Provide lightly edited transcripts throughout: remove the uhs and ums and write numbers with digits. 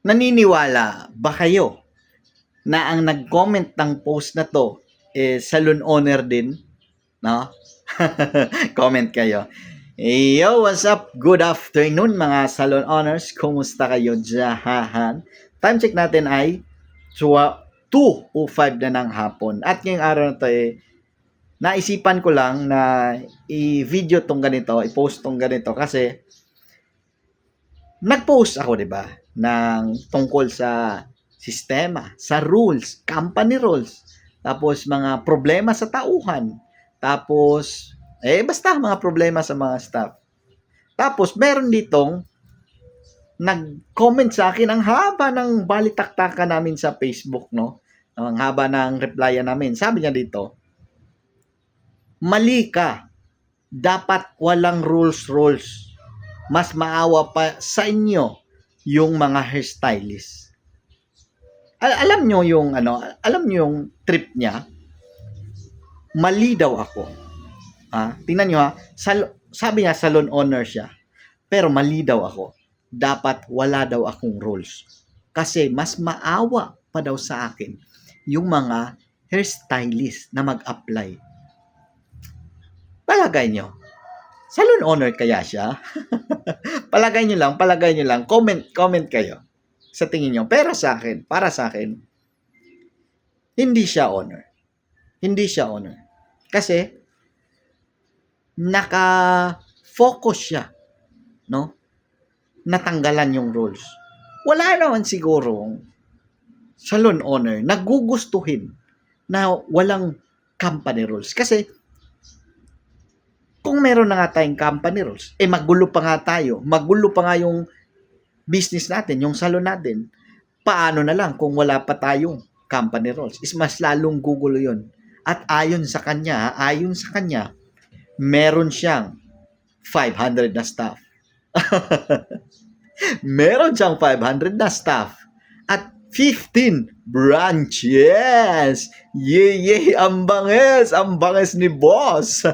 Naniniwala ba kayo na ang nag-comment ng post na 'to is salon owner din, 'no? Comment kayo. Yo, what's up? Good afternoon mga salon owners. Kumusta kayo diyan? Time check natin ay 2:05 na ng hapon. At ngayong araw na 'to, naisipan ko lang na i-video 'tong ganito, i-post 'tong ganito kasi nag-post ako, 'di ba, ng tungkol sa sistema, sa rules, company rules, tapos mga problema sa tauhan, tapos basta mga problema sa mga staff. Tapos meron ditong nag-comment sa akin, ang haba ng balitaktakan namin sa Facebook, no? Ang haba ng replyan namin. Sabi niya dito, mali ka. Dapat walang rules. Mas maawa pa sa inyo yung mga hairstylist. Alam nyo yung trip niya? Mali daw ako. Tingnan nyo sabi niya salon owner siya. Pero mali daw ako. Dapat wala daw akong rules. Kasi mas maawa pa daw sa akin yung mga hairstylist na mag-apply. Palagay nyo, salon owner kaya siya? palagay nyo lang, comment kayo sa tingin nyo. Pero para sa akin, hindi siya owner. Kasi, naka-focus siya, no? Natanggalan yung rules. Wala naman sigurong salon owner nagugustuhin na walang company rules. Kasi, kung meron na nga tayong company rules, magulo pa nga tayo. Magulo pa nga yung business natin, yung salon natin. Paano na lang kung wala pa tayong company rules? Is mas lalong gugulo yun. At ayon sa kanya, meron siyang 500 na staff. Meron siyang 500 na staff. At 15 branches. Yay, ang banges ni boss.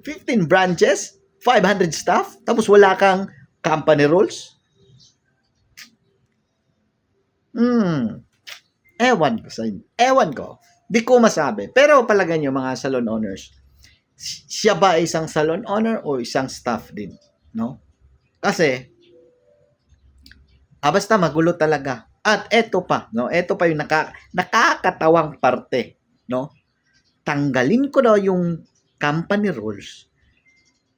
15 branches, 500 staff, tapos wala kang company rules? Ewan ko. Di ko masabi. Pero palagay nyo mga salon owners, siya ba isang salon owner o isang staff din? No? Kasi, basta magulo talaga. At eto pa, no? Eto pa yung nakakatawang parte, no? Tanggalin ko daw yung company rules.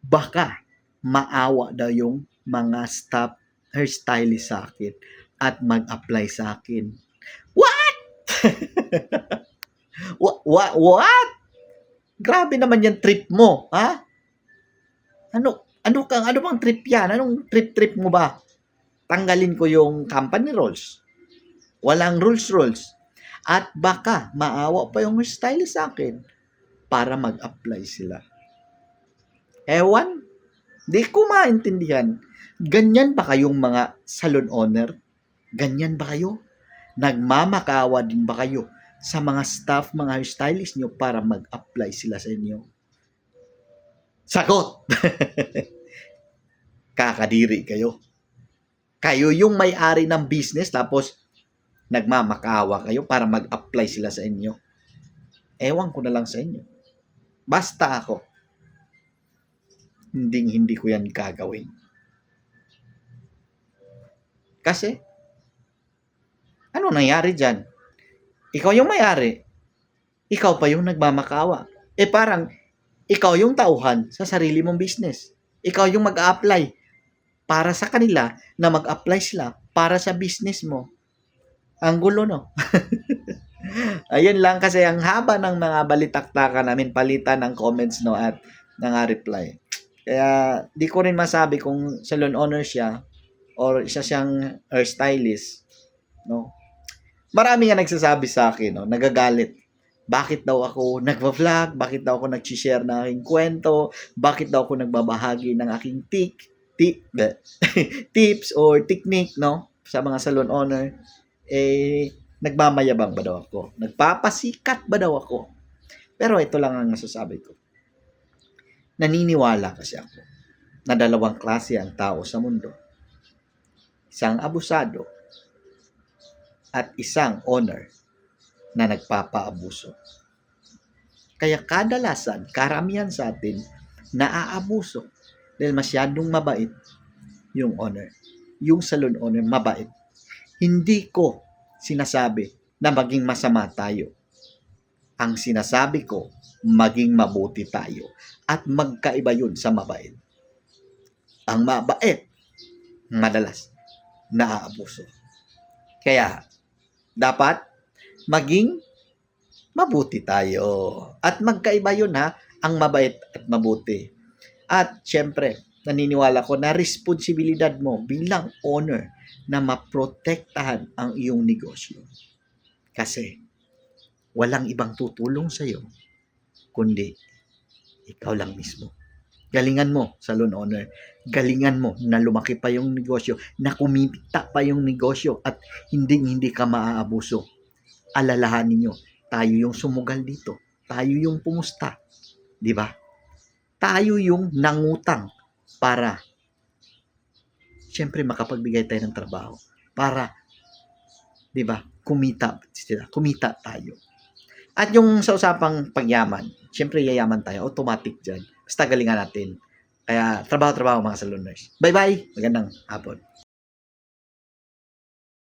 Baka maawa daw yung mga staff hairstylist sa akin at mag-apply sa akin. What? What? Grabe naman yung trip mo, ha? Ano bang trip yan? Anong trip mo ba? Tanggalin ko yung company rules. Walang rules. At baka maawa pa yung stylist sa akin para mag-apply sila. Ewan, di ko maintindihan. Ganyan ba kayong mga salon owner? Ganyan ba kayo? Nagmamakaawa din ba kayo sa mga staff, mga stylist nyo para mag-apply sila sa inyo? Sagot! Kakadiri kayo. Kayo yung may-ari ng business tapos nagmamakaawa kayo para mag-apply sila sa inyo. Ewan ko na lang sa inyo. Basta ako, hindi ko yan gagawin. Kasi, ano nangyari dyan? Ikaw yung may-ari. Ikaw pa yung nagmamakaawa. Parang, ikaw yung tauhan sa sarili mong business. Ikaw yung mag-a-apply para sa kanila na mag-apply sila para sa business mo. Ang gulo, no? Ayun lang kasi ang haba ng mga balitaktakan namin, palitan ng comments, no, at ng reply. Kaya di ko rin masabi kung salon owner siya or isa siyang hairstylist, no. Marami nga nagsasabi sa akin, no, nagagalit. Bakit daw ako nagva-vlog? Bakit daw ako nag-share ng aking kwento? Bakit daw ako nagbabahagi ng aking tips or technique, no, sa mga salon owner? Nagmamayabang ba daw ako? Nagpapasikat ba daw ako? Pero ito lang ang masasabi ko. Naniniwala kasi ako na dalawang klase ang tao sa mundo. Isang abusado at isang owner na nagpapaabuso. Kaya kadalasan, karamihan sa atin, naaabuso dahil masyadong mabait yung owner. Yung salon owner, mabait. Hindi ko sinasabi na maging masama tayo. Ang sinasabi ko, maging mabuti tayo. At magkaiba yun sa mabait. Ang mabait, madalas, naaabuso. Kaya, dapat maging mabuti tayo. At magkaiba yun ha, ang mabait at mabuti. At syempre, naniniwala ko na responsibilidad mo bilang owner na maprotektahan ang iyong negosyo. Kasi walang ibang tutulong sa iyo kundi ikaw lang mismo. Galingan mo, salon owner. Galingan mo na lumaki pa yung negosyo, na kumita pa yung negosyo at hindi ka maaabuso. Alalahanin nyo, tayo yung sumugal dito. Tayo yung pumusta. Di ba? Tayo yung nangutang para siyempre makapagbigay tayo ng trabaho. Para, di ba, kumita tayo. At yung sa usapang pagyaman, siyempre yayaman tayo, automatic dyan. Basta galingan natin. Kaya trabaho mga saloners. Bye-bye! Magandang hapon.